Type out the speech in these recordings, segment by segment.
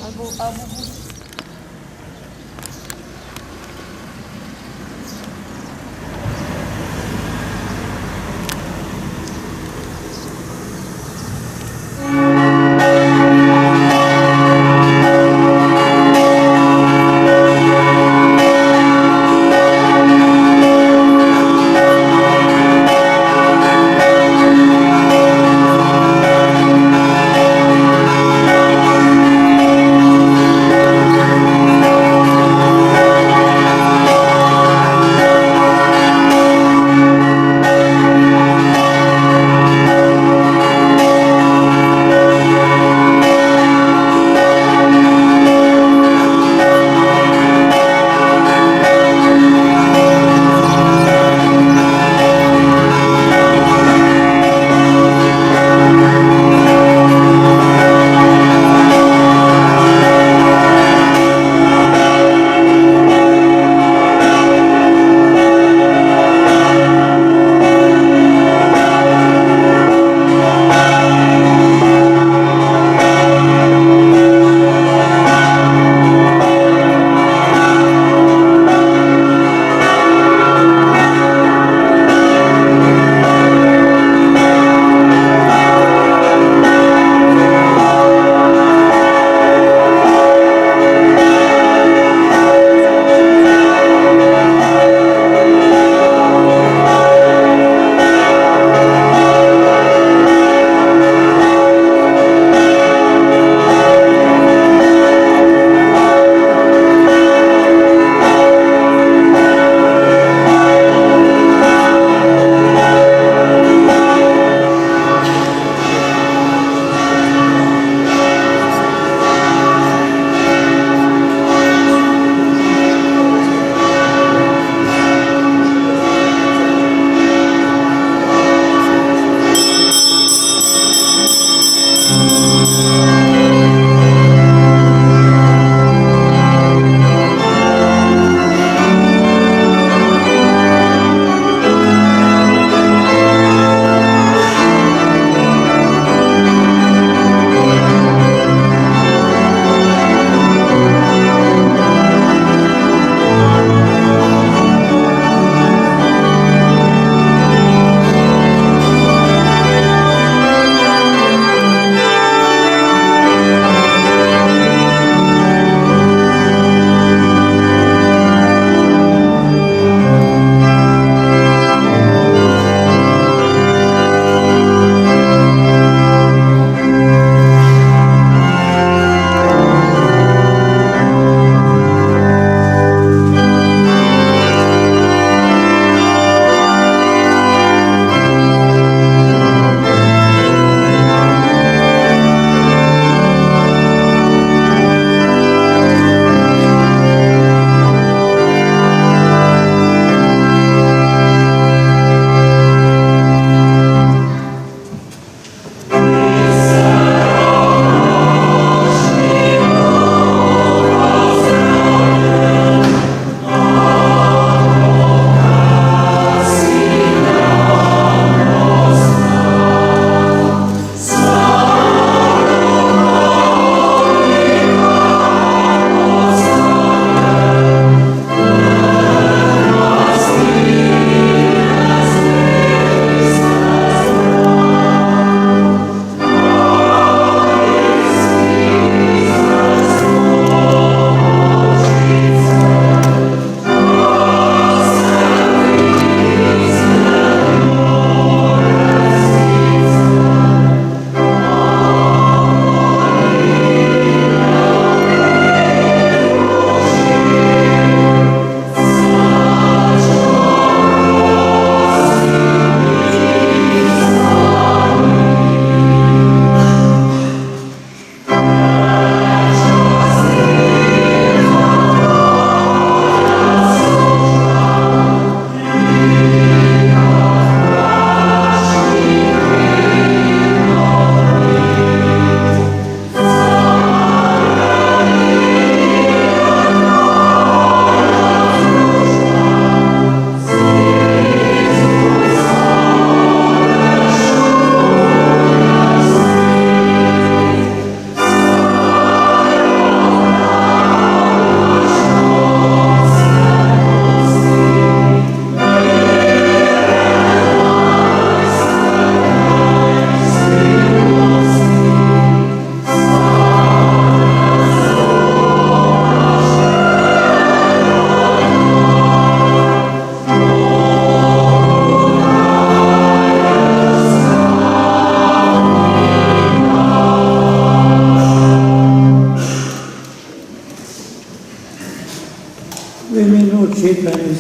Albo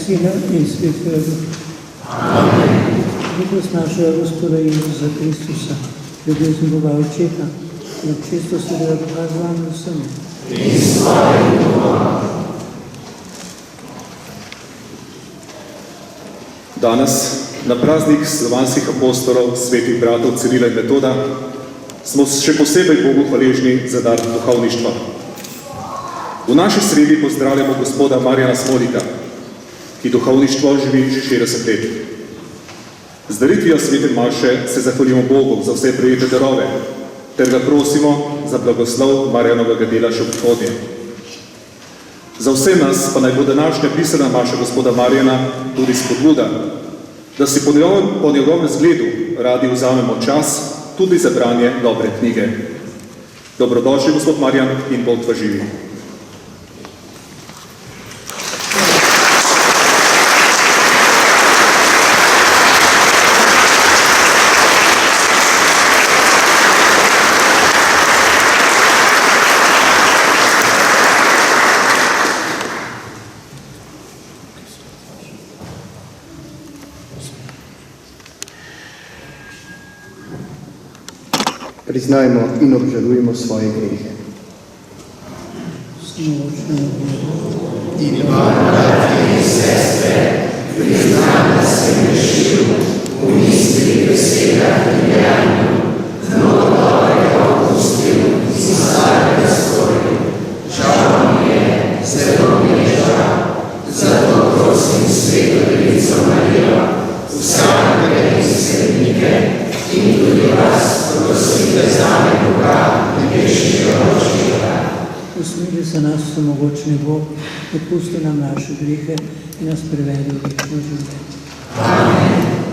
Sina in Svetega Duha. Amen. Milost našega Gospoda Jezusa Kristusa, ljubezen Boga Očeta, in občestvo Svetega Duha z vami vsemi. In s tvojim duhom. Danes, na praznik slovanskih apostolov, svetih bratov Cirila in Metoda, smo še posebej Bogu hvaležni za dar duhovništva. V naši sredi pozdravljamo gospoda Marjana Smolika, ki duhovništvo živi že 60 let. Z daritvijo svete maše se zahvalimo Bogu za vse prejete darove, ter ga prosimo za blagoslov Marjanovega dela še v prihodnje. Za vse nas pa naj bo današnja pisana maša gospoda Marjana tudi spodbuda, da si po njegovem zgledu radi vzamemo čas tudi za branje dobre knjige. Dobrodošli, gospod Marjan, in Bog vas živi. Priznajmo in obžalujmo svoje grehe. In vam, bratje in sestre, priznam, da sem grešil v misli, besedah in dejanju, mnogo dobrega opustil in slabega storil. Žal mi je, zelo mi je žal, zato prosim Sveto Devico Marijo, vsakega in skrbnike in tudi vas, prosite zame Boga, nebeškega Očeta. Usmili se nas, vsemogočni Bog, odpusti nam naše grehe in nas privedi v večno življenje. Amen.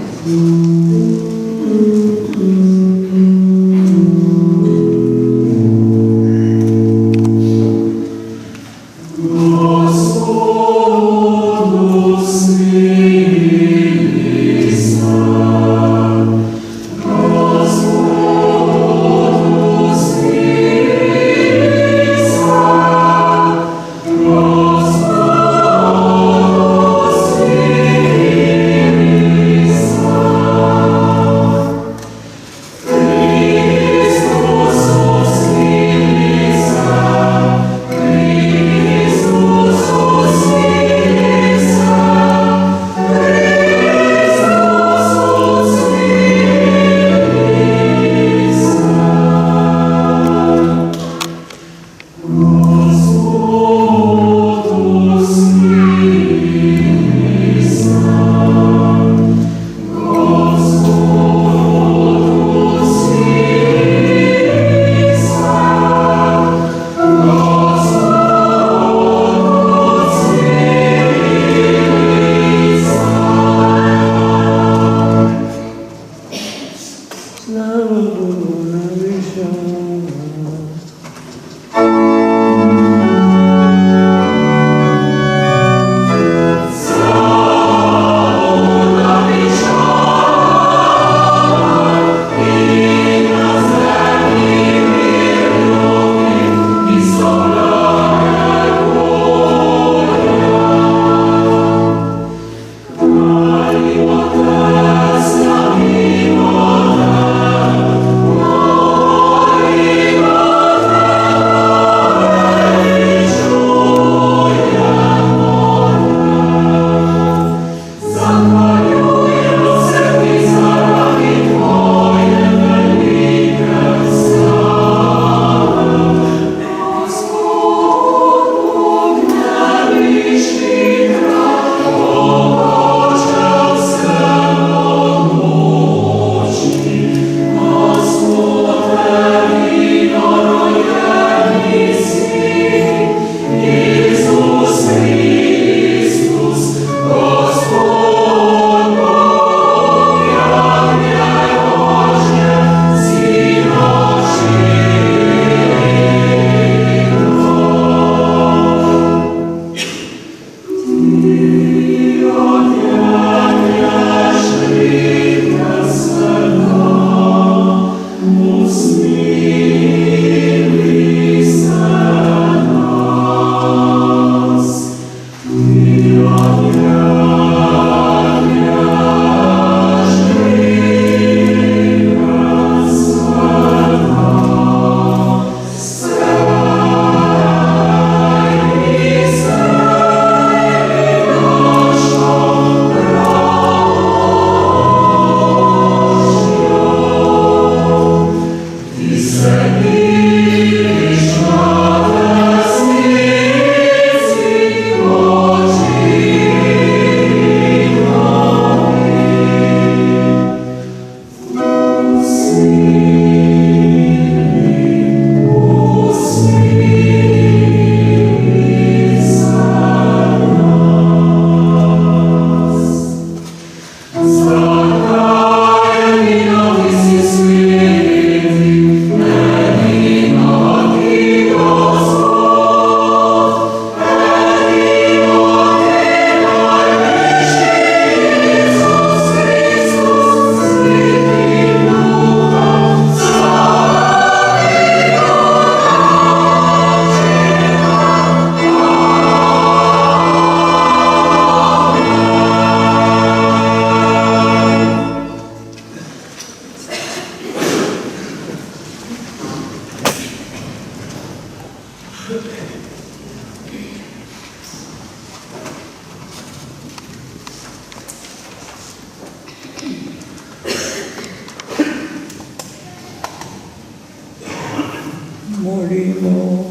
molimo.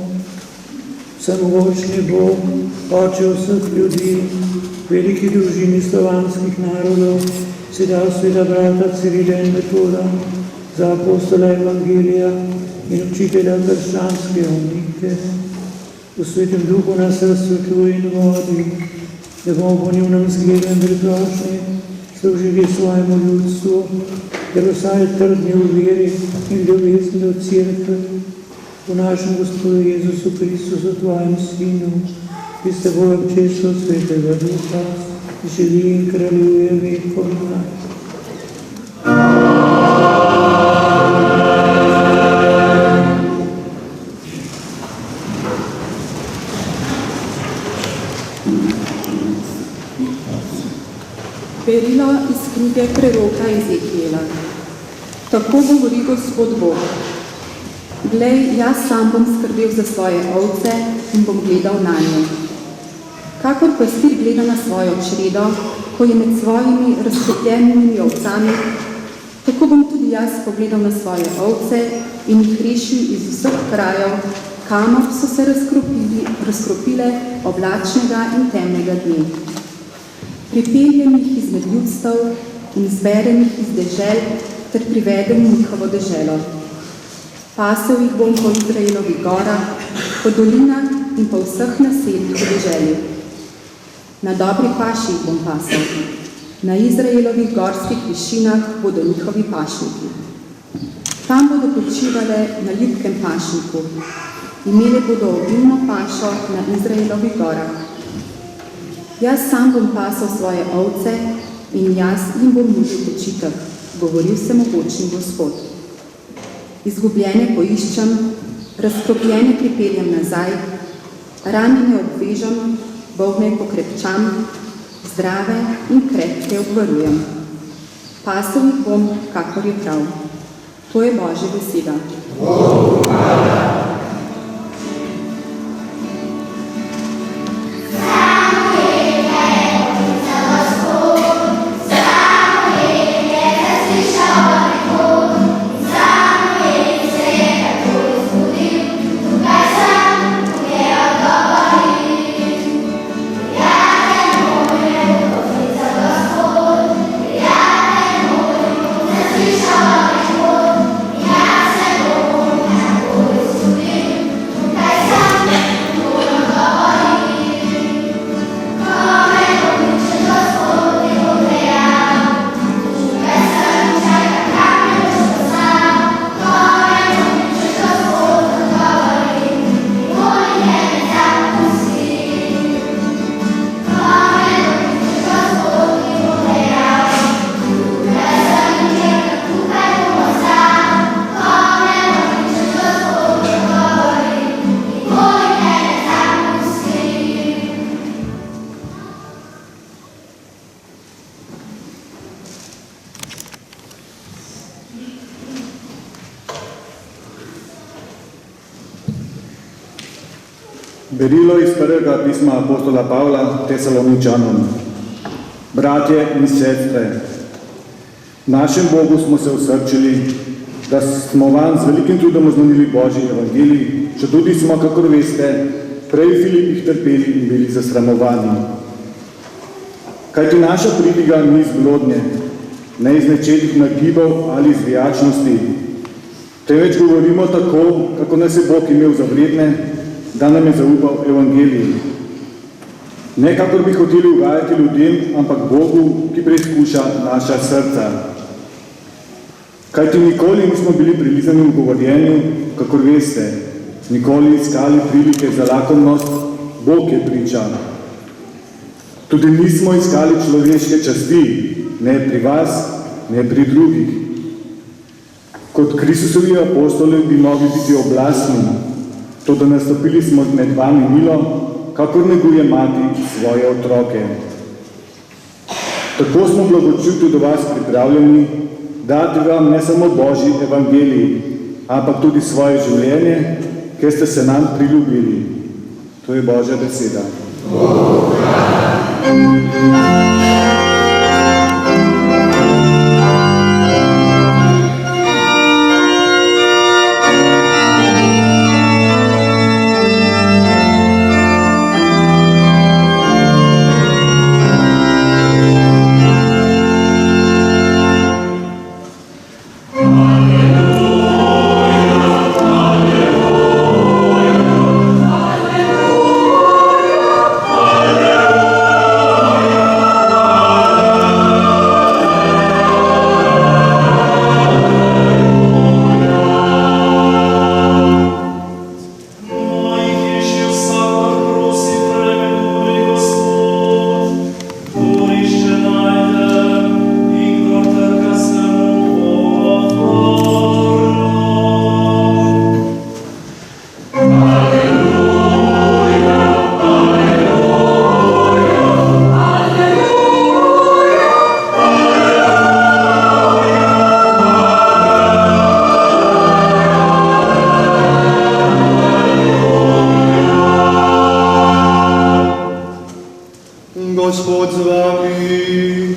Vsemogočni Bog, Oče vseh ljudi, veliki družini slovanskih narodov, si dal sveta brata Cirila in Metoda za apostola Evangelija in učitelja krščanske umike. V svetem duhu nas razsvetljuje in vodi, da bomo po njunem zgledu in priprošnji služili svojemu ljudstvu, ter vsaj trdni v veri in ljubezni do cerkve, v našem Gospodu Jezusu Kristusu, tvojem Sinu, ki s teboj občestvo svetega duha, živi in kraljuje vekovna. Berilo iz knjige preroka Ezekijela. Tako govori Gospod Bog. Glej, jaz sam bom skrbel za svoje ovce in bom gledal na nje. Kakor pastir gleda na svojo čredo, ko je med svojimi razsvetljenimi ovcami, tako bom tudi jaz pogledal na svoje ovce in jih rešil iz vseh krajev, kamor so se razkropile oblačnega in temnega dne. Pripeljem jih izmed ljudstev in zberem jih iz dežel ter privedem v njihovo deželo. Pasel jih bom po Izraelovih gorah, po dolinah in po vseh naseljih v deželi. Na dobri paši jih bom pasel. Na Izraelovih gorskih višinah bodo njihovi pašniki. Tam bodo počivale na ljubkem pašniku. Imeli bodo obilno pašo na Izraelovih gorah. Jaz sam bom pasel svoje ovce in jaz jim bom nudil počitev, govori vsemogočni Gospod. Izgubljene poiščem, razkropljene pripeljem nazaj, ranjene obvežem, bolne pokrepčam, zdrave in krepke obvarujem. Pasel jih bom, kakor je prav. To je Božja beseda. Berilo iz prvega pisma apostola Pavla Tesaloničanom. Bratje in sestre, našem Bogu smo se osrčili, da smo vam z velikim trudom oznanili Božji evangelij, če tudi smo, kakor veste, prej v Filipih trpeli in bili zasramovani. Kajti naša pridiga ni iz blodnje, ne iz nečedih nagibov ali iz vijačnosti, temveč govorimo tako, kako nas je Bog imel za vredne, da nam je zaupal evangelij. Ne kakor bi hoteli ugajati ljudem, ampak Bogu, ki preizkuša naša srca. Kajti nikoli nismo bili prilizani v govorjenju, kakor veste, nikoli iskali prilike za lakomnost, Bog je priča. Tudi nismo iskali človeške časti, ne pri vas, ne pri drugih. Kot Kristusovi apostoli bi mogli biti oblastni, to, da nastopili smo med vami milo, kakor neguje mati svoje otroke. Tako smo blagočutju do vas pripravljeni dati vam ne samo Božji evangelij, ampak tudi svoje življenje, ker ste se nam priljubili. To je Božja beseda. vami.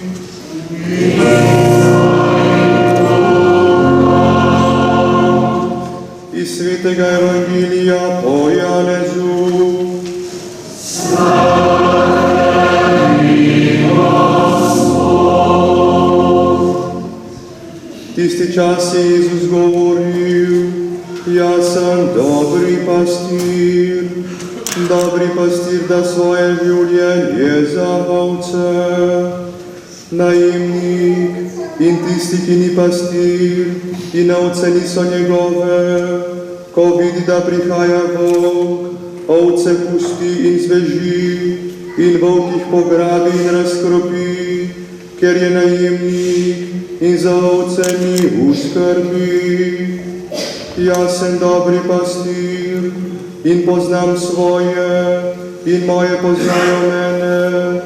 Iz svetega Evangelija po Janezu. Tisti čas je Jezus govoril: Jaz sem dobri pastir da svoje življenje za ovce. Najemnik in tisti, ki ni pastir in ovce niso njegove, ko vidi, da prihaja volk, ovce pusti in zbeži, in volk jih pograbi in razkropi, ker je najemnik in za ovce ni v skrbi. Jaz sem dobri pastir in poznam svoje, in moje poznajo mene,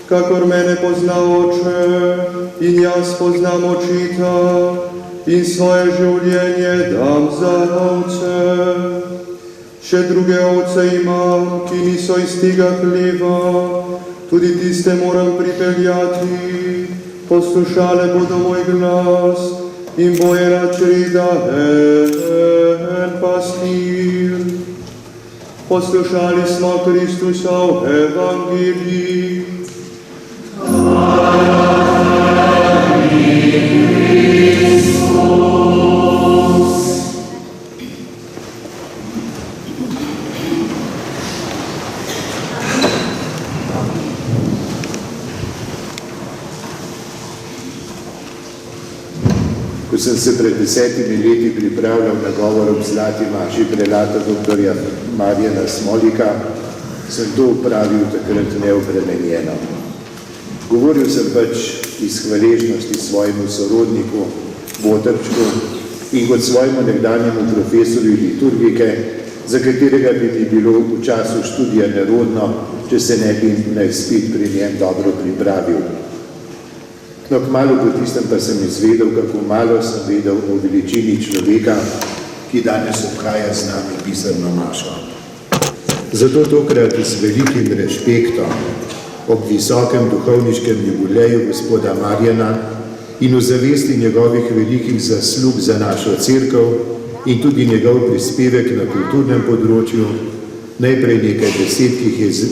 kakor mene pozna oče, in jaz poznam očeta, in svoje življenje dam za ovce. Še druge ovce imam, ki niso iz tega hleva, tudi tiste moram pripeljati, poslušale bodo moj glas, in bo ena čreda en pastir. Poslušali smo Kristusov evangelij. Ko sem se pred 10 leti pripravljal na govor ob Zlati maši prelata dr. Marjana Smolika, sem to upravil takrat neobremenjeno. Govoril sem iz hvaležnosti svojemu sorodniku, Botrčku, in kot svojemu nekdanjemu profesorju liturgike, za katerega bi mi bilo v času študija nerodno, če se ne bi na izpit pri njem dobro pripravil. No, kmalu po tistem pa sem izvedel, kako malo sem vedel o veličini človeka, ki danes obhaja z nami pisarno mašo. Zato tokrat z velikim respektom ob visokem duhovniškem jubileju gospoda Marjana in v zavesti njegovih velikih zaslug za našo cerkev in tudi njegov prispevek na kulturnem področju, najprej nekaj besed,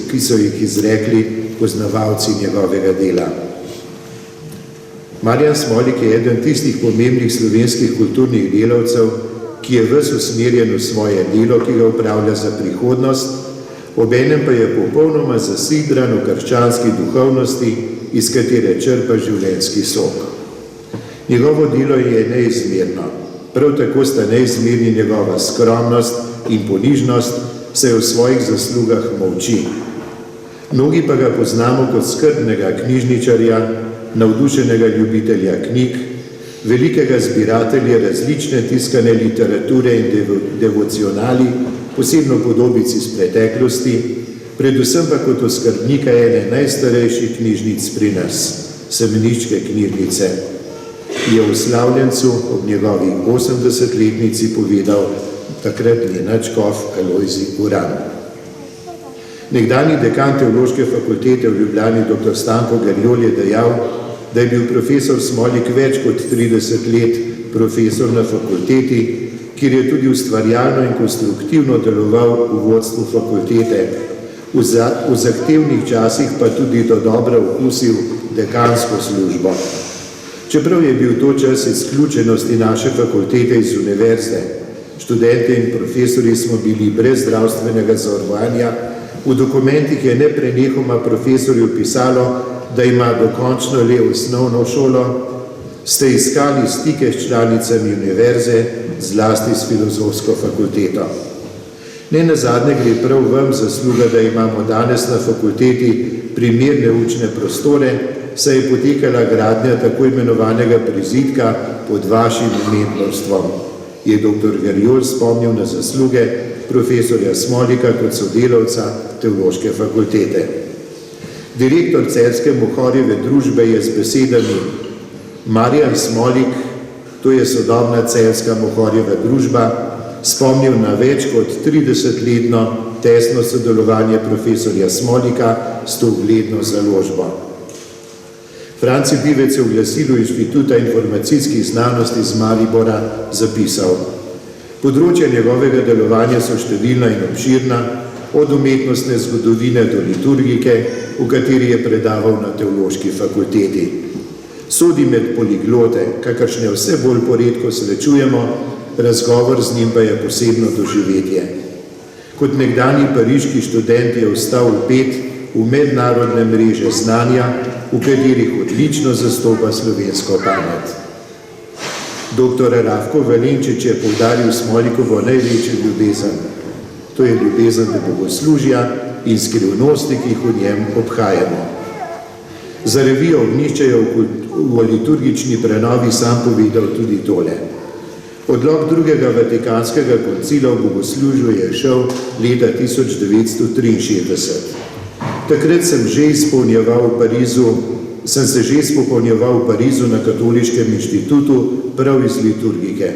ki so jih izrekli poznavalci njegovega dela. Marjan Smolik je eden tistih pomembnih slovenskih kulturnih delavcev, ki je ves usmerjen v svoje delo, ki ga upravlja za prihodnost, obenem pa je popolnoma zasidran v krščanski duhovnosti, iz katere črpa življenjski sok. Njegovo delo je neizmerno, prav tako sta neizmerni njegova skromnost in ponižnost, saj v svojih zaslugah molči. Mnogi pa ga poznamo kot skrbnega knjižničarja, navdušenega ljubitelja knjig, velikega zbiratelja različne tiskane literature in devocionali, posebno podobic iz preteklosti, predvsem pa kot oskrbnika ene najstarejših knjižnic pri nas, Semeniške knjižnice, je v slavljencu ob njegovi 80-letnici povedal takratni nadškof Alojzij Uran. Nekdanji dekan Teološke fakultete v Ljubljani dr. Stanko Gerjol je dejal, da je bil profesor Smolik več kot 30 let profesor na fakulteti, kjer je tudi ustvarjalno in konstruktivno deloval v vodstvu fakultete, v zahtevnih časih pa tudi dodobra okusil dekansko službo. Čeprav je bil to čas izključenosti naše fakultete iz univerze, študente in profesori smo bili brez zdravstvenega zavarovanja, v dokumentih je neprenehoma profesorju pisalo, da ima dokončno le osnovno šolo, ste iskali stike s članicami univerze, zlasti s filozofsko fakulteto. Nenazadnje gre prav vam zasluga, da imamo danes na fakulteti primerne učne prostore, saj je potekala gradnja tako imenovanega prizidka pod vašim mentorstvom, je dr. Gerjol spomnil na zasluge profesorja Smolika kot sodelavca Teološke fakultete. Direktor Celjske Mohorjeve družbe je z besedami: Marjan Smolik, to je sodobna Celjska Mohorjeva družba, spomnil na več kot 30-letno tesno sodelovanje profesorja Smolika s to ugledno založbo. Franci Pivec je v glasilu Inštituta informacijskih znanosti iz Maribora zapisal: področja njegovega delovanja so številna in obširna, od umetnostne zgodovine do liturgike, v kateri je predaval na Teološki fakulteti. Sodi med poliglote, kakršne vse bolj poredko srečujemo, razgovor z njim pa je posebno doživetje. Kot nekdanji pariški študent je ostal vpet v mednarodne mreže znanja, v katerih odlično zastopa slovensko pamet. Dr. Rafko Valenčič je poudaril Smolikovo največjo ljubezen. To je ljubezen do bogoslužja in skrivnosti, ki jih v njem obhajamo. Za revijo Ognjišče je v liturgični prenovi sam povedal tudi tole. Odlok drugega Vatikanskega koncila v bogoslužju je šel leta 1963. Takrat sem se že izpopolnjeval v Parizu na Katoliškem inštitutu prav iz liturgike.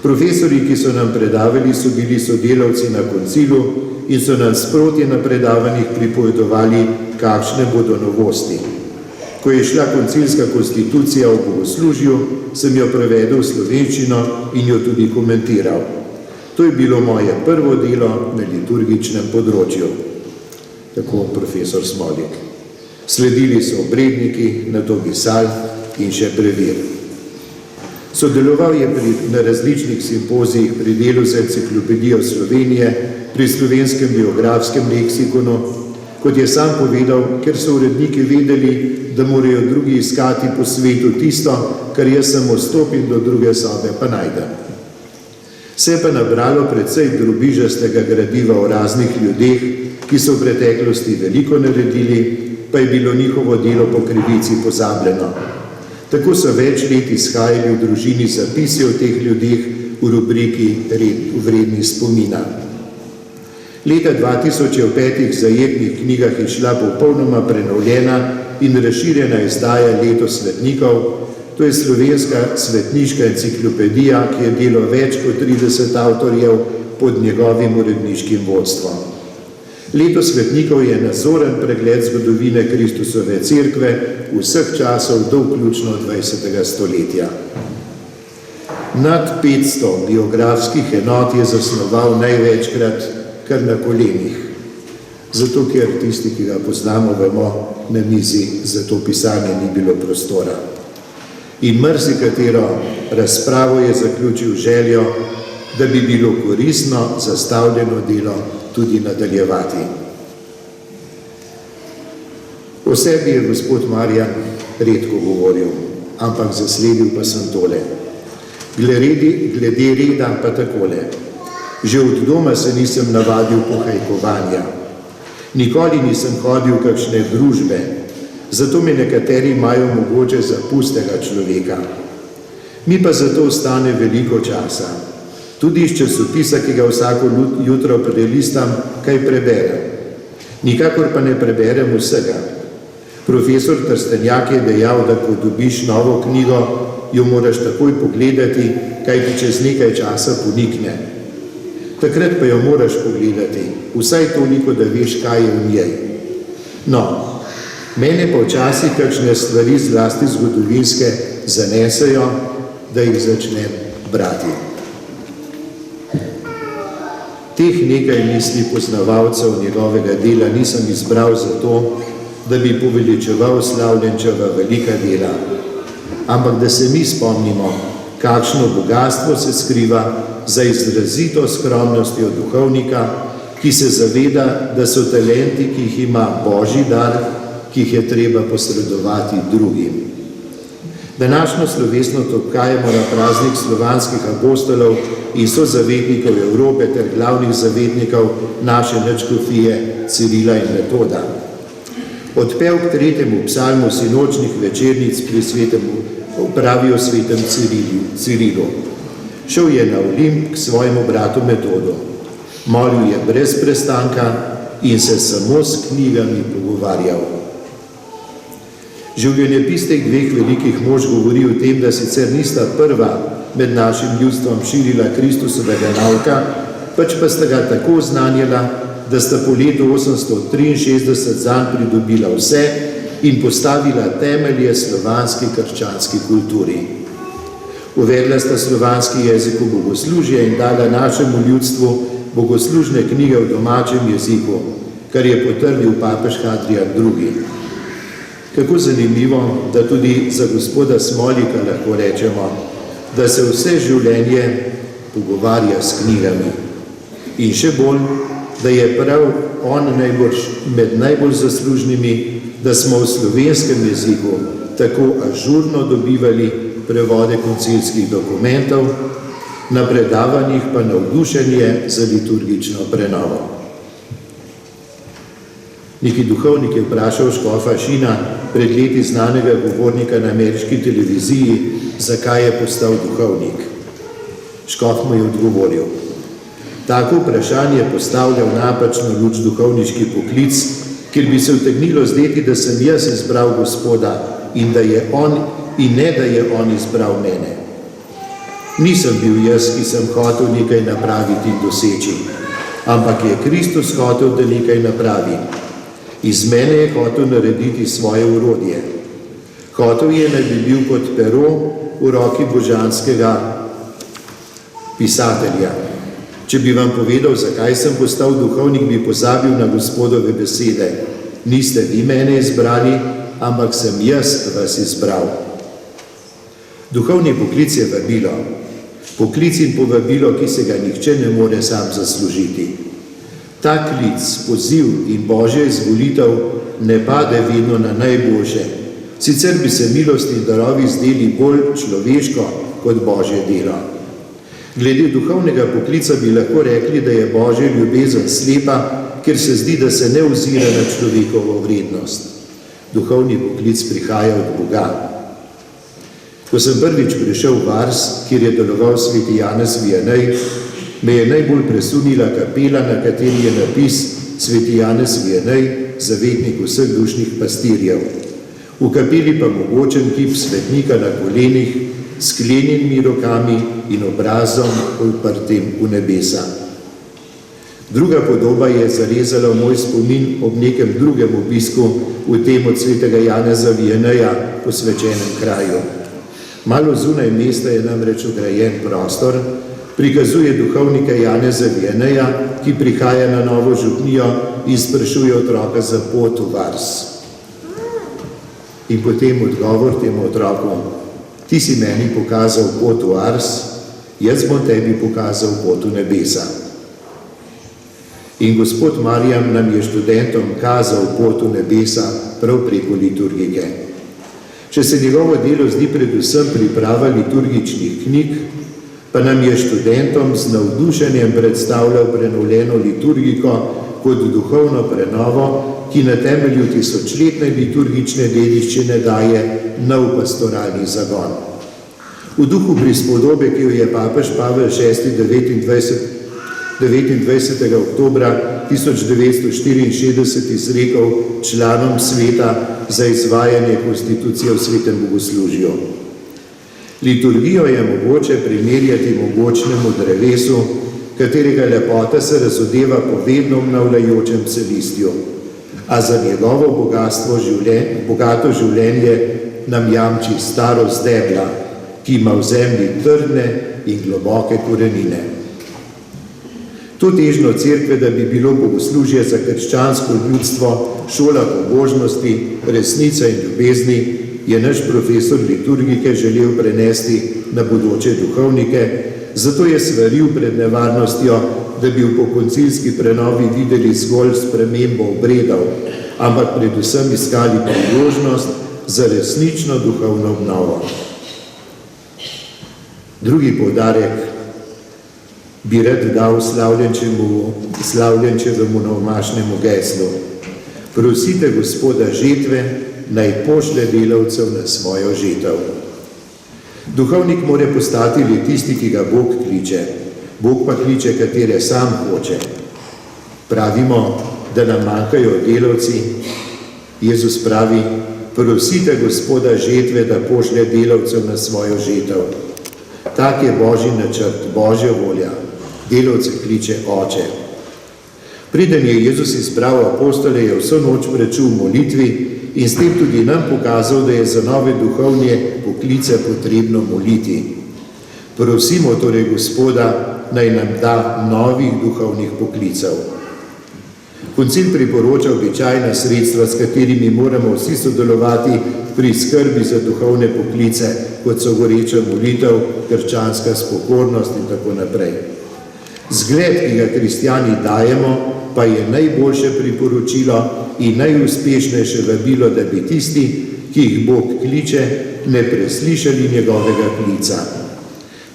Profesori, ki so nam predavali, so bili sodelavci na koncilu in so nam sproti na predavanjih pripovedovali, kakšne bodo novosti. Ko je šla koncilska konstitucija v bogoslužju, sem jo prevedel v slovenščino in jo tudi komentiral. To je bilo moje prvo delo na liturgičnem področju. Tako profesor Smolik. Sledili so obredniki, nato misal in še brevir. Sodeloval je na različnih simpozijih pri delu za enciklopedijo Slovenije, pri slovenskem biografskem leksikonu, kot je sam povedal, ker so uredniki vedeli, da morajo drugi iskati po svetu tisto, kar jaz samo stopim do druge sobe pa najdem. Se je pa nabralo precej drobižastega gradiva o raznih ljudeh, ki so v preteklosti veliko naredili, pa je bilo njihovo delo po krivici pozabljeno. Tako so več let izhajali v družini zapisi o teh ljudeh v rubriki Vredni spomina. Leta 2000 je v 5 zajetnih knjigah izšla popolnoma prenovljena in razširjena izdaja Leto svetnikov. To je slovenska svetniška enciklopedija, ki je delo več kot 30 avtorjev pod njegovim uredniškim vodstvom. Leto svetnikov je nazoren pregled zgodovine Kristusove cerkve vseh časov do vključno 20. stoletja. Nad 500 biografskih enot je zasnoval največkrat kar na kolenih. Zato, ker tisti, ki ga poznamo, vemo, na mizi za to pisanje ni bilo prostora. In marsikatero razpravo je zaključil željo, da bi bilo koristno zastavljeno delo tudi nadaljevati. O sebi je gospod Marjan redko govoril, ampak zasledil pa sem tole. Glede reda pa takole. Že od doma se nisem navadil pohajkovanja. Nikoli nisem hodil v kakšne družbe, zato me nekateri imajo mogoče za pustega človeka. Mi pa zato ostane veliko časa. Tudi iz časopisa, ki ga vsako jutro prelistam, kaj preberem. Nikakor pa ne preberem vsega. Profesor Trstenjak je dejal, da ko dobiš novo knjigo, jo moraš takoj pogledati, kaj ti čez nekaj časa ponikne. Takrat pa jo moraš pogledati, vsaj toliko, da veš, kaj je v njej. No, mene pa včasih kakšne stvari, zlasti zgodovinske, zanesejo, da jih začnem brati. Teh nekaj misli poznavalcev njegovega dela nisem izbral zato, da bi poveličeval Slavljenčeva velika dela, ampak da se mi spomnimo, kakšno bogastvo se skriva za izrazito skromnostjo duhovnika, ki se zaveda, da so talenti, ki jih ima Božji dar, ki jih je treba posredovati drugim. Današnjo slovesnost obhajamo na praznik slovanskih apostolov in sozavetnikov Evrope ter glavnih zavetnikov naše nadškofije Cirila in Metoda. Odpev k 3. psalmu sinočnih večernic pravijo svetem Cirilu. Šel je na Olimp k svojemu bratu Metodu. Molil je brez prestanka in se samo s knjigami pogovarjal. Življenjepis teh dveh velikih mož govori o tem, da sicer nista prva med našim ljudstvom širila Kristusovega nauka, pač pa sta ga tako oznanjala, da sta po letu 863 zanj pridobila vse, in postavila temelje slovanski krščanski kulturi. Uvedla sta slovanski jezik v bogoslužje in dala našemu ljudstvu bogoslužne knjige v domačem jeziku, kar je potrdil papež Hadrian II. Kako zanimivo, da tudi za gospoda Smolika lahko rečemo, da se vse življenje pogovarja s knjigami. In še bolj, da je prav on med najbolj zaslužnimi, da smo v slovenskem jeziku tako ažurno dobivali prevode koncilskih dokumentov, na predavanjih pa navdušenje za liturgično prenovo. Neki duhovnik je vprašal škofa Šina, pred leti znanega govornika na ameriški televiziji, zakaj je postal duhovnik. Škof mu je odgovoril: tako vprašanje postavlja v napačno luč duhovniški poklic, kjer bi se utegnilo zdeti, da sem jaz izbral gospoda in da je on izbral mene. Nisem bil jaz, ki sem hotel nekaj napraviti in doseči, ampak je Kristus hotel, da nekaj napravi. Iz mene je hotel narediti svoje orodje. Hotel je, da bi bil kot pero v roki božanskega pisatelja. Če bi vam povedal, zakaj sem postal duhovnik, bi pozabil na gospodove besede. Niste vi mene izbrali, ampak sem jaz vas izbral. Duhovni poklic je vabilo. Poklic in povabilo, ki se ga nihče ne more sam zaslužiti. Ta klic, poziv in božja izvolitev ne pade vedno na najboljše. Sicer bi se milost in darovi zdeli bolj človeško kot božje delo. Glede duhovnega poklica bi lahko rekli, da je božja ljubezen slepa, ker se zdi, da se ne ozira na človekovo vrednost. Duhovni poklic prihaja od Boga. Ko sem prvič prišel v Vars, kjer je deloval sveti Janez Vianney, me je najbolj presunila kapela, na kateri je napis sveti Janez Vianney, zavetnik vseh dušnih pastirjev. V kapeli pa mogočen kip svetnika na kolenih, s sklenjenimi rokami in obrazom uprtim v nebesa. Druga podoba je zarezala v moj spomin ob nekem drugem obisku v tem od svetega Janeza Vianneya posvečenem kraju. Malo zunaj mesta je namreč ograjen prostor, prikazuje duhovnika Janeza Vianneya, ki prihaja na novo župnijo in sprašuje otroka za pot v Vars. In potem odgovor temu otroku: ti si meni pokazal pot v Ars, jaz bom tebi pokazal pot v nebesa. In gospod Marjan nam je študentom kazal pot v nebesa prav preko liturgike. Če se njegovo delo zdi predvsem priprava liturgičnih knjig, pa nam je študentom z navdušenjem predstavljal prenovljeno liturgiko kot duhovno prenovo, ki na temelju tisočletne liturgične dediščine daje nov pastoralni zagon. V duhu prispodobe, ki jo je papež Pavel VI 29. oktobra 1964 izrekel članom sveta za izvajanje konstitucije v svetem bogoslužju. Liturgijo je mogoče primerjati mogočnemu drevesu, katerega lepota se razodeva po vedno obnavljajočem se listju, a za njegovo bogato življenje nam jamči starost debla, ki ima v zemlji trdne in globoke korenine. To težnjo cerkve, da bi bilo bogoslužje za krščansko ljudstvo šola pobožnosti, resnice in ljubezni, je naš profesor liturgike želel prenesti na bodoče duhovnike, zato je svaril pred nevarnostjo, da bi v pokoncilski prenovi videli zgolj spremembo obredov, ampak predvsem iskali priložnost za resnično duhovno obnovo. Drugi poudarek bi rad dal slavljenčevemu novomašnemu geslu: prosite Gospoda žetve, naj pošlje delavcev na svojo žetev. Duhovnik mora postati le tisti, ki ga Bog kliče. Bog pa kliče, katere sam hoče. Pravimo, da nam manjkajo delavci. Jezus pravi: prosite Gospoda žetve, da pošlje delavcev na svojo žetev. Tak je Božji načrt, Božja volja. Delavce kliče Oče. Preden je Jezus izbral apostole, je vso noč prečul v molitvi in s tem tudi nam pokazal, da je za nove duhovne poklice potrebno moliti. Prosimo torej Gospoda, naj nam da novih duhovnih poklicev. Koncil priporoča običajna sredstva, s katerimi moramo vsi sodelovati pri skrbi za duhovne poklice, kot so goreča molitev, krščanska spokornost in tako naprej. Zgled, ki ga kristjani dajemo, pa je najboljše priporočilo in najuspešnejše vabilo, da bi tisti, ki jih Bog kliče, ne preslišali njegovega klica.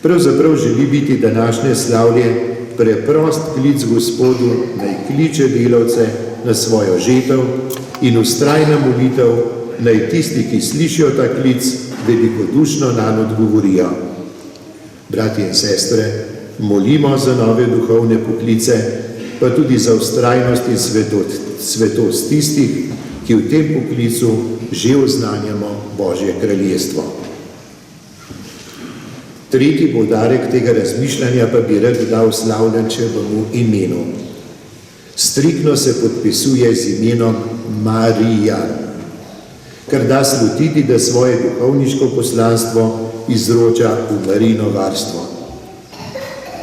Pravzaprav želi biti današnje slavje preprost klic Gospodu, naj kliče delavce na svojo žetev in vztrajna molitev, naj tisti, ki slišijo ta klic, velikodušno nanj odgovorijo. Bratje in sestre, molimo za nove duhovne poklice, pa tudi za vztrajnost in svetost tistih, ki v tem poklicu že oznanjamo Božje kraljestvo. Tretji poudarek tega razmišljanja pa bi rad dal slavljenčevemu imenu. Striktno se podpisuje z imenom Marija, kar da slutiti, da svoje duhovniško poslanstvo izroča v Marijino varstvo.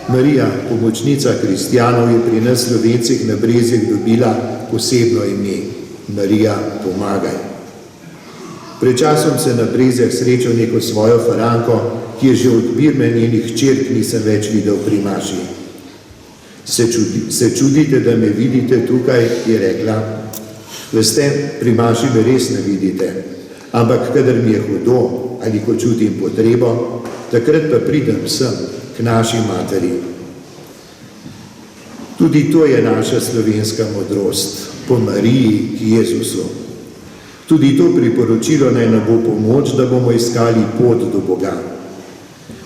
Marija, pomočnica kristjanov, je pri nas Slovencih na Brezjah dobila posebno ime – Marija, pomagaj. Pred časom se na Brezjah srečal neko svojo faranko, ki je že od birme njenih hčerk nisem več videl pri maši. Se čudite, da me vidite tukaj, je rekla. Veste, pri maši me res ne vidite, ampak kadar mi je hudo ali ko čutim potrebo, takrat pa pridem sem, k naši materi. Tudi to je naša slovenska modrost, po Mariji k Jezusu. Tudi to priporočilo naj nam bo pomoč, da bomo iskali pot do Boga.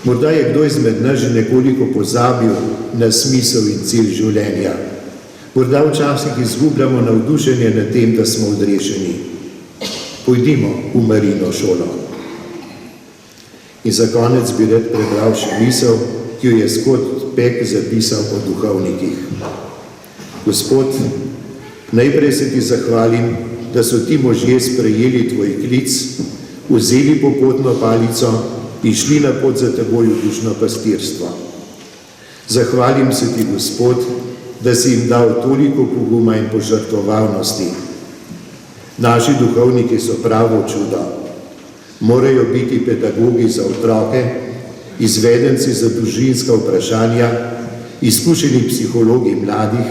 Morda je kdo izmed nas že nekoliko pozabil na smisel in cilj življenja. Morda včasih izgubljamo navdušenje nad tem, da smo odrešeni. Pojdimo v Marijino šolo. In za konec bi rad prebral še misel, ki jo je Scott Peck zapisal o duhovnikih. Gospod, najprej se ti zahvalim, da so ti možje sprejeli tvoj klic, vzeli popotno palico in šli na pot za teboj v dušno pastirstvo. Zahvalim se ti, Gospod, da si jim dal toliko poguma in požrtvovalnosti. Naši duhovniki so pravo čudo. Morajo biti pedagogi za otroke, izvedenci za družinska vprašanja, izkušeni psihologi mladih,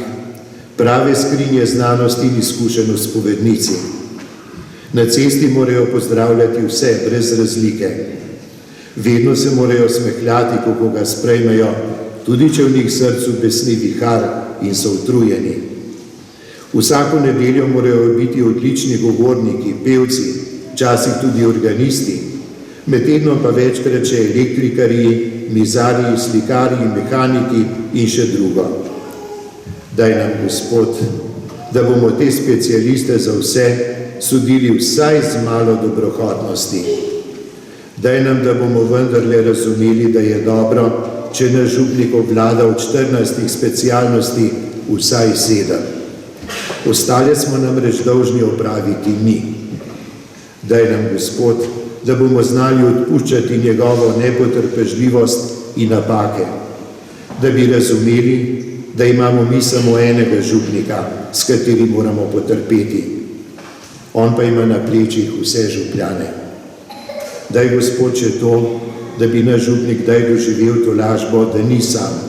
prave skrinje znanosti in izkušeni spovednici. Na cesti morajo pozdravljati vse, brez razlike. Vedno se morajo smehljati, ko koga sprejmejo, tudi če v njih srcu besni vihar in so utrujeni. Vsako nedeljo morajo biti odlični govorniki, pevci, včasih tudi organisti, med tednom pa večkrat še elektrikarji, mizarji, slikarji, mehaniki in še drugo. Daj nam, Gospod, da bomo te specialiste za vse sodili vsaj z malo dobrohotnosti. Daj nam, da bomo vendarle razumeli, da je dobro, če naš župnik obvlada od 14 specialnosti vsaj 7. Ostale smo namreč dolžni opraviti mi. Daj nam, Gospod, da bomo znali odpuščati njegovo nepotrpežljivost in napake, da bi razumeli, da imamo mi samo enega župnika, s katerim moramo potrpeti. On pa ima na plečih vse župljane. Daj, Gospod, še to, da bi naš župnik kdaj doživel to lažbo, da ni sam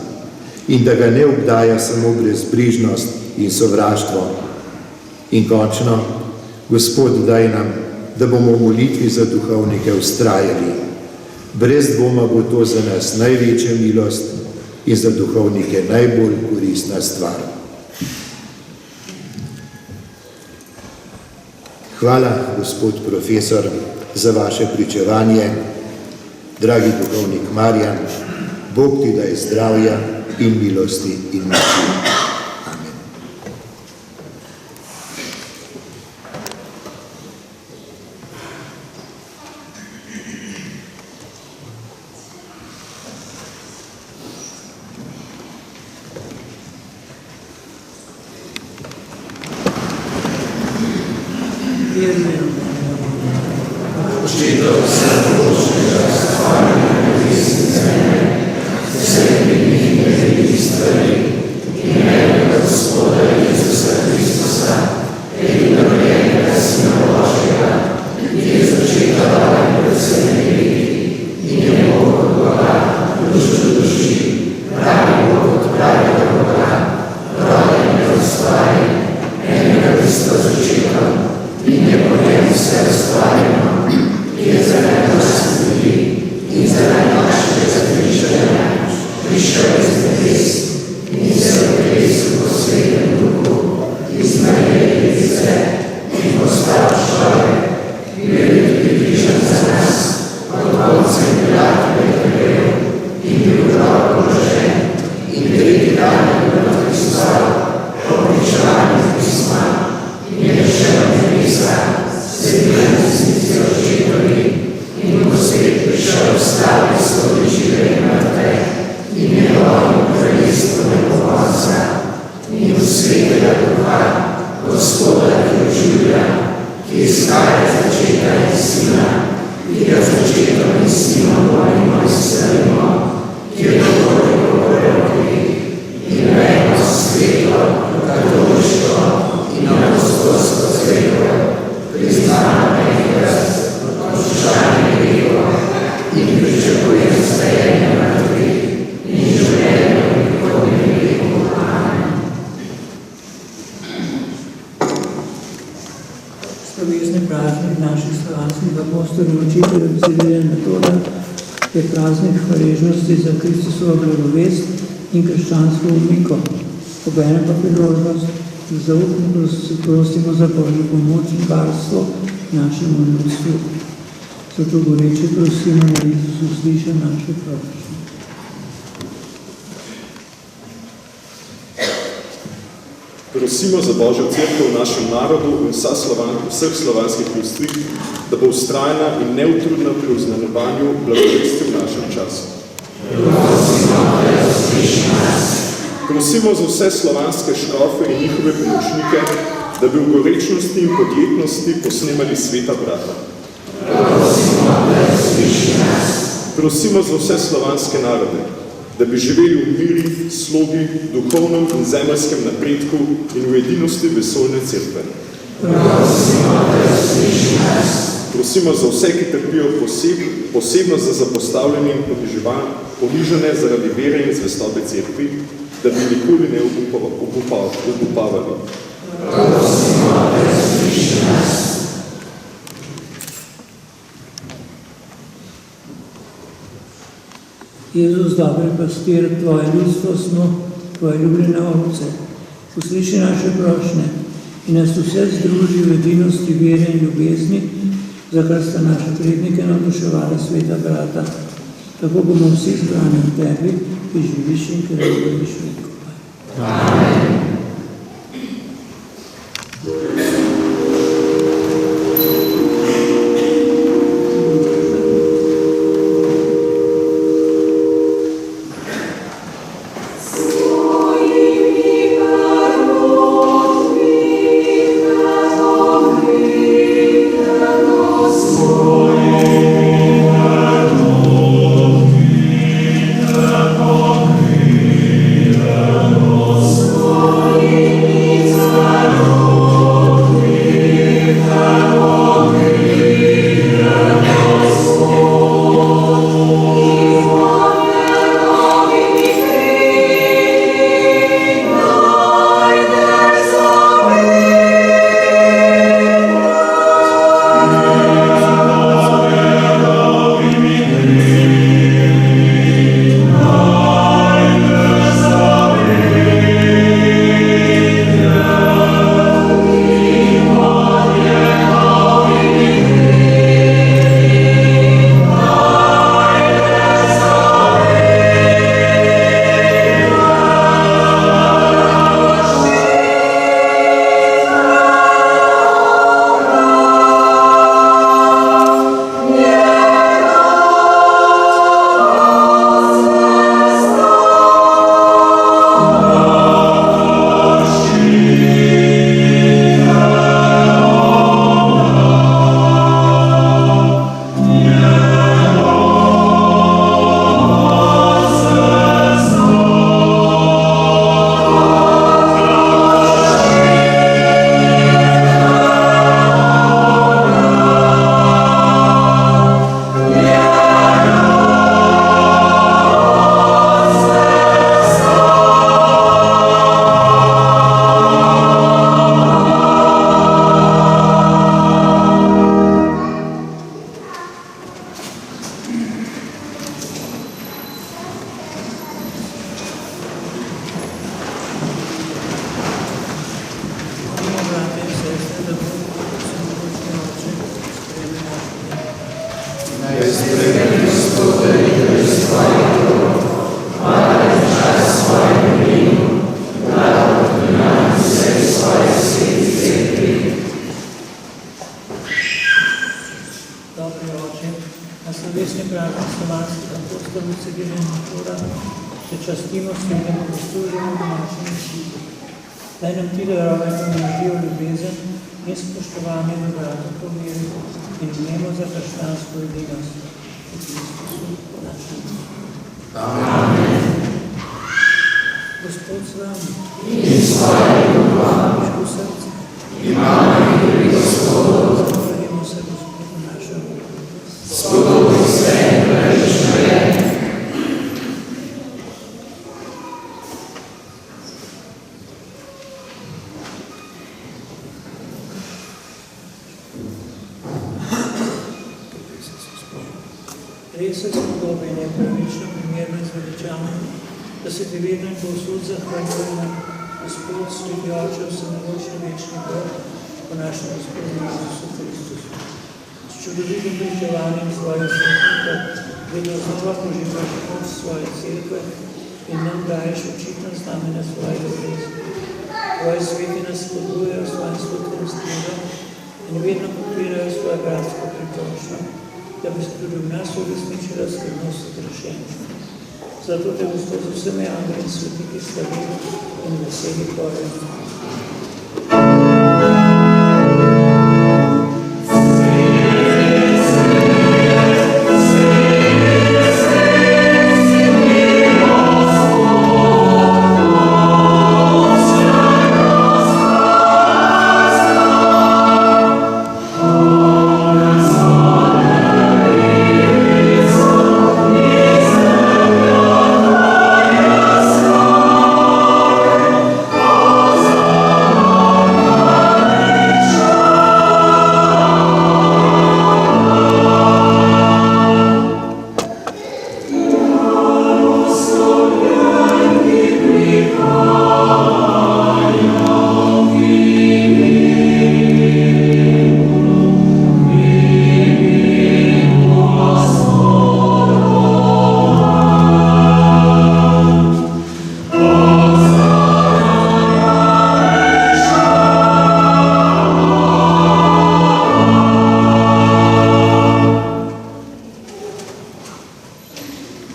in da ga ne obdaja samo brezbrižnost in sovraštvo. In končno, Gospod, daj nam, da bomo v molitvi za duhovnike vztrajali. Brez dvoma bo to za nas največja milost in za duhovnike najbolj koristna stvar. Hvala, gospod profesor, za vaše pričevanje. Dragi duhovnik Marjan, Bog ti daj zdravja in milosti in moči. Amen. Vjerujemo. Slovesni praznik naših slovanskih apostolov, učiteljev Cirila in Metoda je praznik hvaležnosti za Kristusovo blagovest in krščansko umiko. Obenem pa priložnost, da zaupno prosimo za Božjo pomoč in varstvo našemu ljudstvu. Zato goreče prosimo, da Jezus usliša naše prošnje. Prosimo za Božjo cerkev v našem narodu in vseh slovanskih ljudstvih, da bo vztrajna in neutrudna pri oznanjevanju blagovesti v našem času. Prosimo za vse slovanske škofe in njihove pomočnike, da bi v gorečnosti in podjetnosti posnemali sveta brata. Prosimo za vse slovanske narode, da bi živeli v miri, slogi, duhovnem in zemeljskem napredku in v edinosti vesoljne cerkve. Prosimo za vse, ki trpijo posebno za zapostavljanje in ponižane zaradi vere in zvestobe cerkvi, da bi nikoli ne obupavali. Jezus, dobri pastir, tvoje ljudstvo smo, tvoje ljubljene ovce. Usliši naše prošnje in nas vse združi v edinosti vere in ljubezni, za kar sta naše prednike navduševala sveta brata. Tako bomo vsi zbrani v tebi, ki živiš in ki razvodiš veliko. Amen. Dobri oče, na slovesni praznik slovanskih apostolov Cirila in Metoda se častimo s tem, da bomo služili domačim šitu. Daj nam ti darovaj pomnožijo ljubezen in spoštovanje do brata po veri in vnemo za krščansko edinost. V Kristusu našem. Amen. Gospod z vami. In s tvojim duhom. Miško srce. Imamo in pri Gospodu. Zahvalimo se Gospodu našemu. Spodobni se in pravično je. Res je spodoben je pravično, primerno in zveličavno, da se ti vedno in povsod zahvaljujemo, Gospod, sveti oče, vsemogočni večni Bog, po našem Gospodu Jezusu Kristusu. S čudovitim pričevanjem svojega svetnika, vedno znova poživaš moč svoje cerkve in nam daješ očitno znamenja svoje ljubezni. Tvoje sveti nas spodbujajo v svojem svetem stilu in vedno podpirajo svoje bratsko pritožno, da bi se tudi v nas uresničila skrbnost odrešenja. Zato te, Gospod, z vsemi angeli in svetniki slavimo in veseli povemo.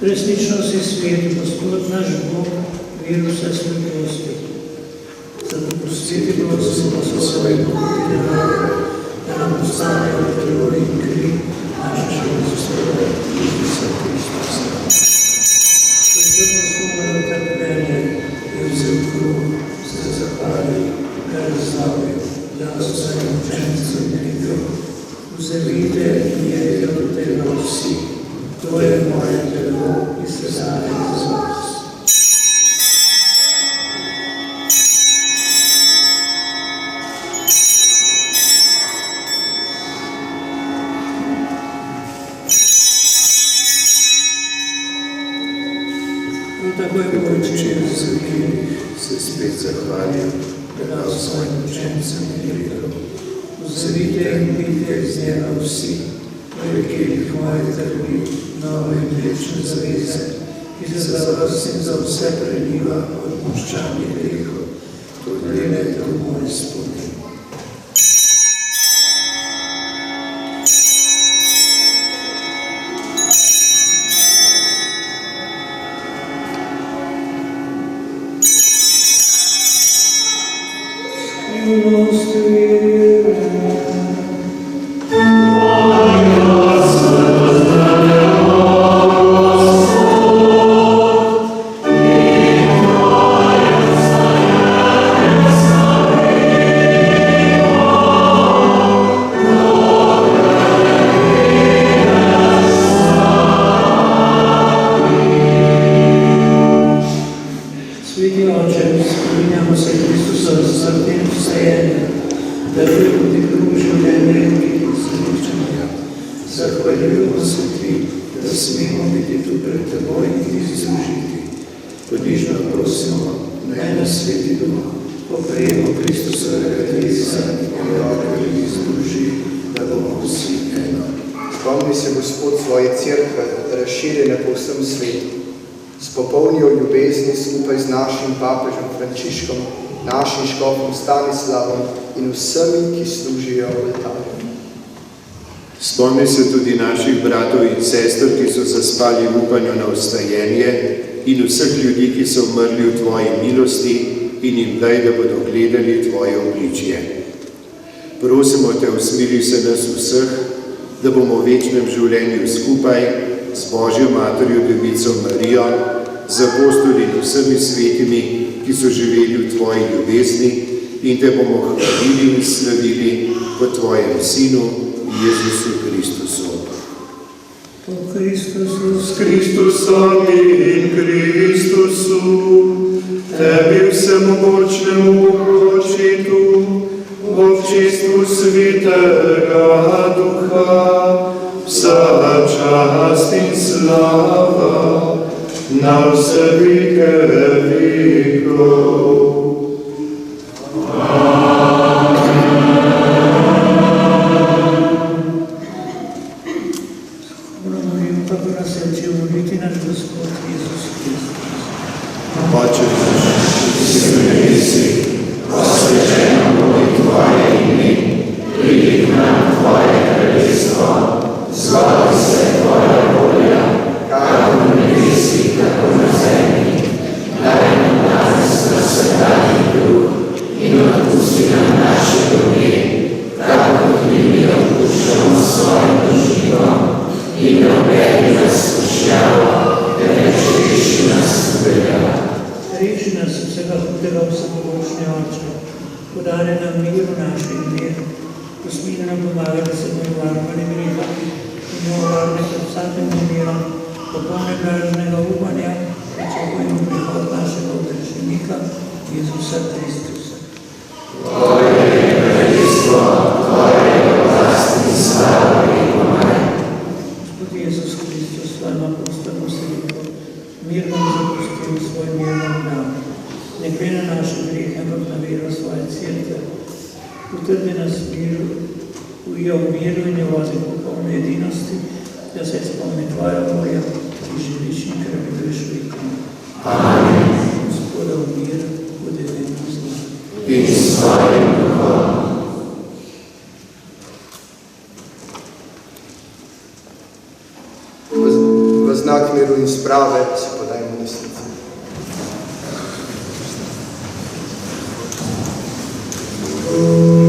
Resnično si svet, Gospod naš Bog, vir vse svetosti. Zato prositi prosimo so svoje pokutine narode, da nam postanejo telo in kri našega Gospoda Jezusa Kristusa. Pojdemo svoje trpljenje in vzel kruh, se zahvalil, kar zdravil, dal svojim učencem in rekel, vzemite in jedite od tega vsi. To je moje telo, ki se daje za vas. In tako je poročil z vili, se spet zahvalil, da dal svojim učencem in rekel, vzemite in pijte iz njega vsi, veliki moje krvi, nove in večne zaveze, ki se za vas in za vse preliva odpuščanje grehov. To gledajte v moj spomin. Skrivnost vere. Sveti oče, spominjamo se Kristusa z srtem vstajenja, da je kot kruh življenja in biti srečanja. Zahvaljujemo se ti, da smemo biti tu pred teboj in ti služiti. Ponižno prosimo, naj nas Sveti Duh poprejemo Kristusovega telesa in ga združi, da bomo vsi eno. Spomni se, Gospod, svoje cerkve, razširjene po vsem svetu. Spopolnijo ljubezni skupaj z našim papežem Frančiškom, našim škofom Stanislavom in vsemi, ki služijo oltarju. Spomni se tudi naših bratov in sester, ki so zaspali v upanju na vstajenje, in vseh ljudi, ki so umrli v tvoji milosti, in jim daj, da bodo gledali tvoje obličje. Prosimo te, usmili se nas vseh, da bomo v večnem življenju skupaj z Božjo Materjo Devico Marijo, z apostoli in vsemi svetimi, ki so živeli v tvoji ljubezni, in te bomo hvalili in slavili po tvojem Sinu, Jezusu Kristusu. Po Kristusu, S Kristusom in Kristusu, tebi vsemogočnemu Očetu, v občestvu Svetega Duha, vsa čast in slava na vse veke vekov. Oče naš, ki si na nebesih, posvečeno bodi tvoje ime, pridi k nam tvoje kraljestvo, zgodi se tvoja volja, kakor na nebesih, tako na zemlji. Daj nam danes naš vsakdanji kruh in odpusti nam naše dolge, kakor tudi mi odpuščamo svojim dolžnikom, in ne uvedi nas v skušnjavo, temveč reši nas hudega. Reši nas vsega hudega, vsemogočni Oče, podari nam mir v naših dneh, usmili nam pomaga, da se bomo varovali greha in ne ovarne pred vsakim nemirom, popolne blaženega upanja, pričakujemo prihod našega odrešenika, Jezusa Kristusa. Tvoje je kraljestvo, tvoje je oblast in slava vekomaj. Gospod Jezus Kristus, svojim apostolom se rekel, mir nam zapustil, svoj mir nam dal. Ne gre na naše grehe, ampak na vero svoje cerkve. Utrdi nas miru, ujel v miru in jo vozi v popolne edinosti, da se spomni tvoja volja, ki živiš in kraljuješ vekom. Amen. Gospoda v mir, bude vedno z nami. In s tvojim duhom. V znak miru in sprave si podajmo desnice. Amen.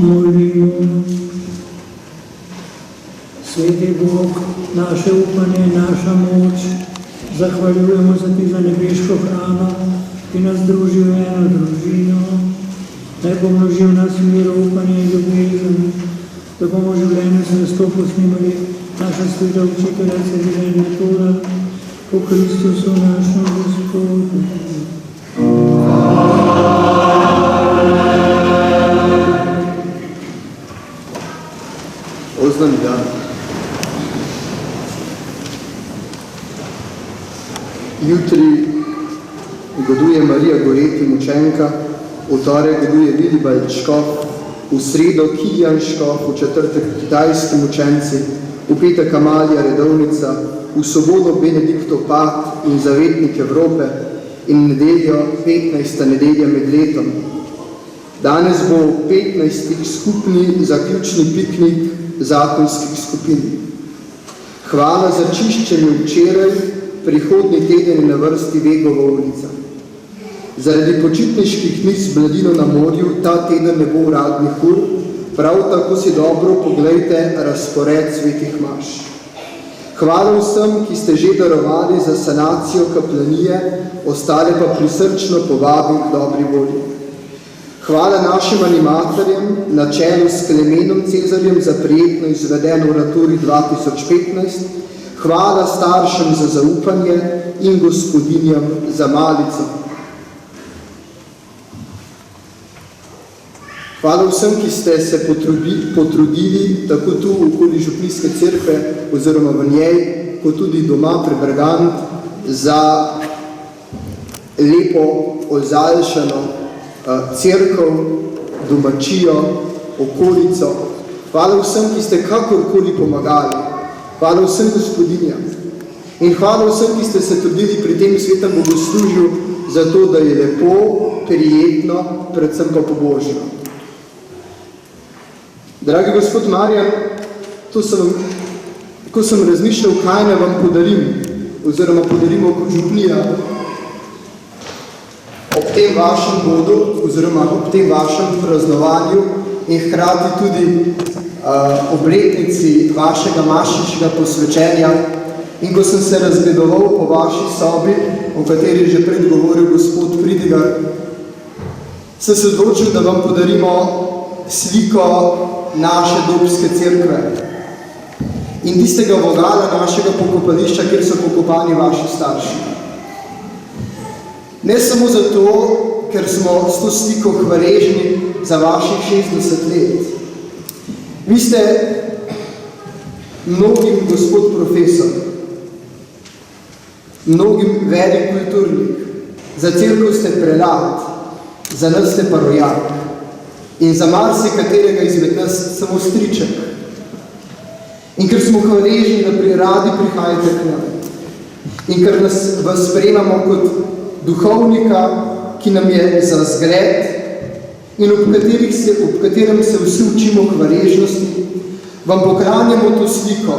Molimo. Sveti Bog, naše upanje, naša moč, zahvaljujemo se ti za nebeško hrano, ki nas druži v eno družino. Naj pomnoži v nas miro, upanje in ljubezen, da bomo v življenju s Hristom snimali naša sveta učitelja Cirila in Metoda, po Kristusu našem Gospodu. Oznani dan. Jutri goduje Marija Goreti, mučenka, v torek goduje Vilibald škof, v sredo Kilian škof, v četrtek kitajski mučenci, v petek Amalija redovnica, v soboto Benediktov pat in zavetnik Evrope in nedeljo 15. nedelja med letom. Danes bo 15. skupni zaključni piknik zakonskih skupin. Hvala za čiščenje včeraj, prihodnji teden je na vrsti Vegova ulica. Zaradi počitniških miz Mladino na morju ta teden ne bo uradnih ur, prav tako si dobro poglejte razpored svetih maš. Hvala vsem, ki ste že darovali za sanacijo kaplanije, ostale pa prisrčno povabim k dobri volji. Hvala našim animatorjem, na čelu s Klemenom Cezarjem za prijetno izvedeno v Raturi 2015, hvala staršem za zaupanje in gospodinjam za malico. Hvala vsem, ki ste se potrudili, tako tu okoli Župnijske cerkve oziroma v njej, kot tudi doma pri Bergant, za lepo ozaljšano cerkev, domačijo, okolico. Hvala vsem, ki ste kakorkoli pomagali. Hvala vsem gospodinjam. In hvala vsem, ki ste se trudili pri tem svetem bogoslužju, zato da je lepo, prijetno, predvsem pa pobožno. Dragi gospod Marjan, ko sem razmišljal, kaj naj vam podarim, oziroma podarimo kot župnija, ob tem vašem bodu, oziroma ob tem vašem praznovanju in hkrati tudi obletnici vašega mašičnega posvečenja. In ko sem se razgledoval po vaši sobi, o kateri že pred govoril gospod Pridigar, sem se odločil, da vam podarimo sliko naše Dobske cerkve in tistega vogala našega pokopališča, kjer so pokopani vaši starši. Ne samo zato, ker smo s to sliko hvaležni za vaših 60 let. Vi ste mnogim gospod profesor, mnogim velik kulturnik, za cerkev ste prelat, za nas ste pa rojak in za marsikaterega izmed nas samo striček. In ker smo hvaležni, da radi prihajate k nam in ker vas sprejemamo kot duhovnika, ki nam je za zgled in ob katerem se vsi učimo hvaležnosti, vam pokranjamo to sliko,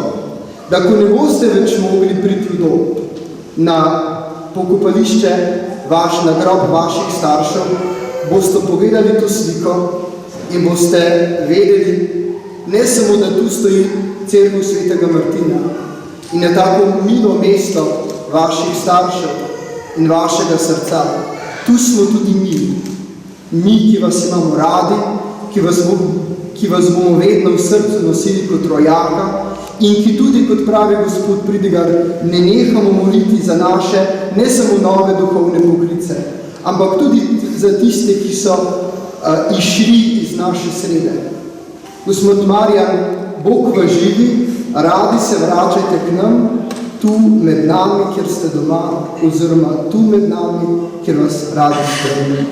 da ko ne boste več mogli priti v dom na pokopališče na grob vaših staršev, boste pogledali to sliko in boste vedeli, ne samo, da tu stoji cerkev svetega Martina in je tako milo mesto vaših staršev in vašega srca. Tu smo tudi mi, ki vas imamo radi, ki vas bomo vedno v srcu nosili kot rojaka in ki tudi, kot pravi gospod Pridigar, ne nehamo moliti za naše, ne samo nove duhovne poklice, ampak tudi za tiste, ki so išli iz naše srede. Gospod Marjan, Bog vas živi, radi se vračajte k nam, tu med nami, kjer ste doma, oziroma tu med nami, kjer vas radi spremljamo.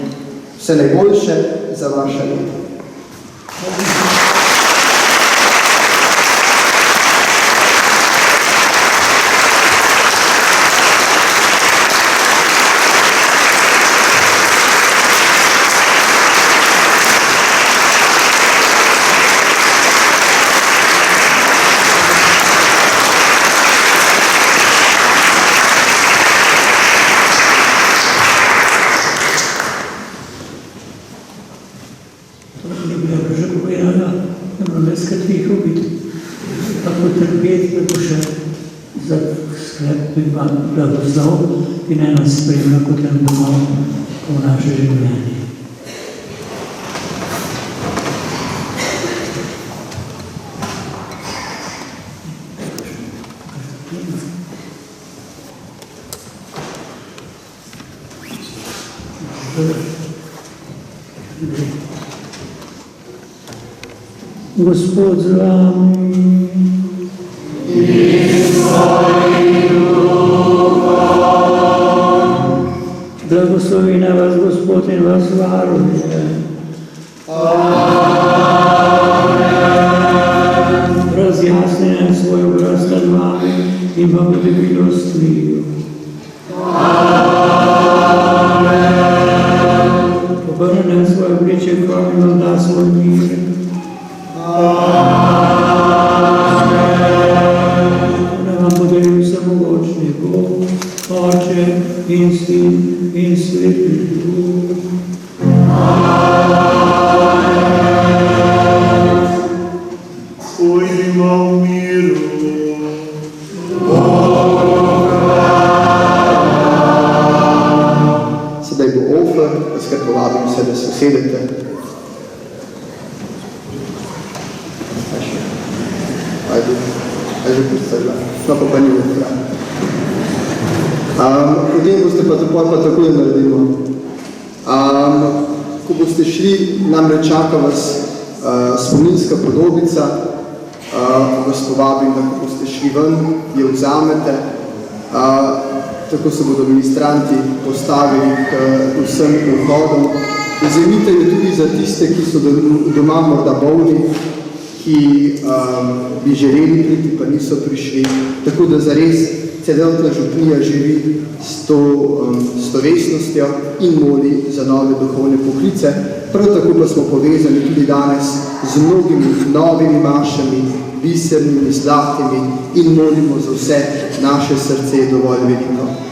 Vse najboljše za vaše leto. Že povedal sklep blagoslov, ki naj nas spremlja kot en domov v naše življenje. Gospod z vami. Blagoslovi na vas Gospod in vas varuje. Razjasni naj svoj obraz nad vami in vam bude milostljiv. Obrne naj svoje obličje k vam in vam da svoj mir. Da vam podeli vsemogočni Bog, Oče in Sin in Sveti Duh. Pojdimo v miru. Sedaj bo ofer, vas kar povabim vse, da se usedete. Ajde postavila, no pa ni ofra. Potem boste pa tako da naredimo. Ko boste šli, namreč čaka vas spominska podobica, vas povabim, da ko boste šli ven, jo vzamete. Tako se bodo ministranti postavili k vsem vhodom. Vzemite jo tudi za tiste, ki so doma morda bolni, ki bi želeli priti, pa niso prišli. Tako da zares celotna župnija živi s to slovesnostjo in moli za nove duhovne poklice. Prav tako pa smo povezani tudi danes z mnogimi novimi mašami, bisernimi, zlatimi in molimo za vse, naše srce je dovolj veliko. Amen.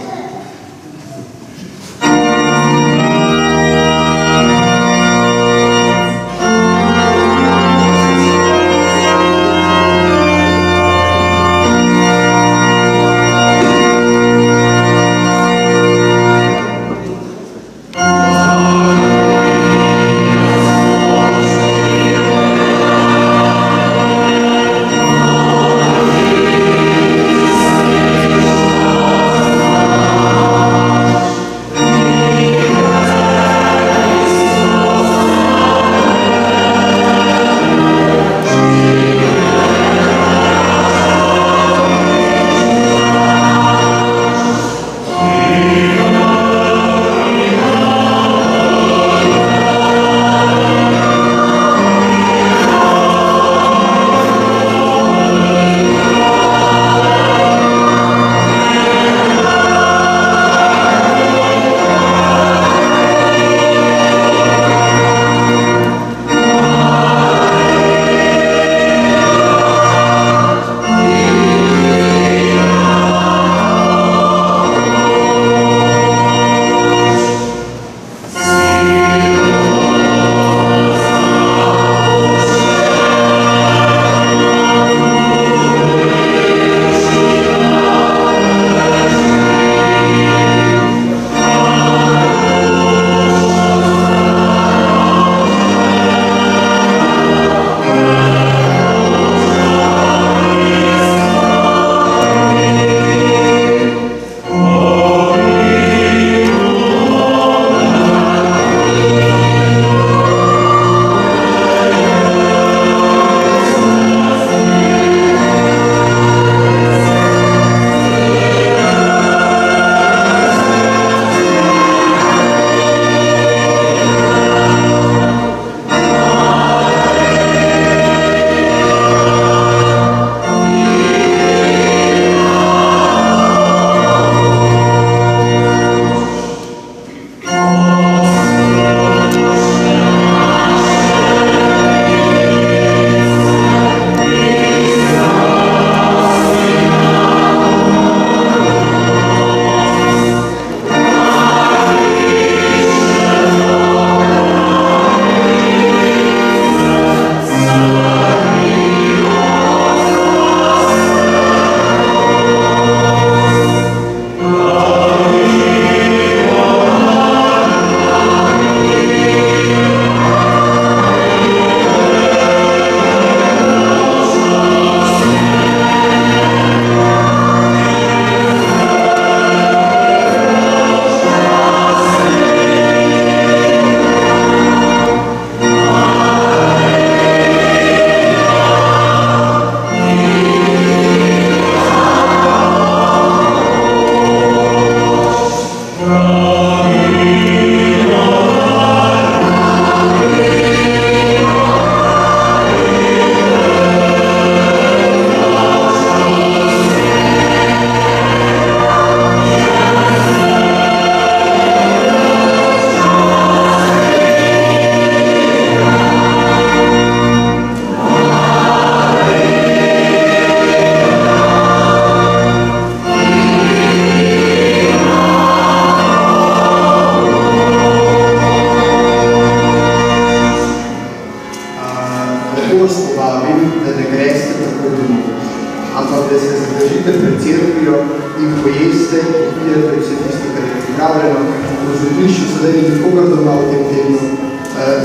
pridejo in pojeste, popijete vse tisto, kar je pripravljeno. V župnišču sedaj ni nikogar doma v tem tednu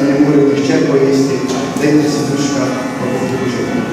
in ne more nihče pojesti, dajte si duška, pa bo druženo.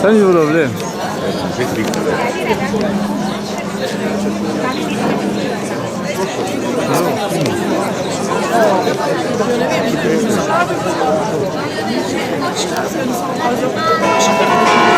Sen ju lovlig. Ja.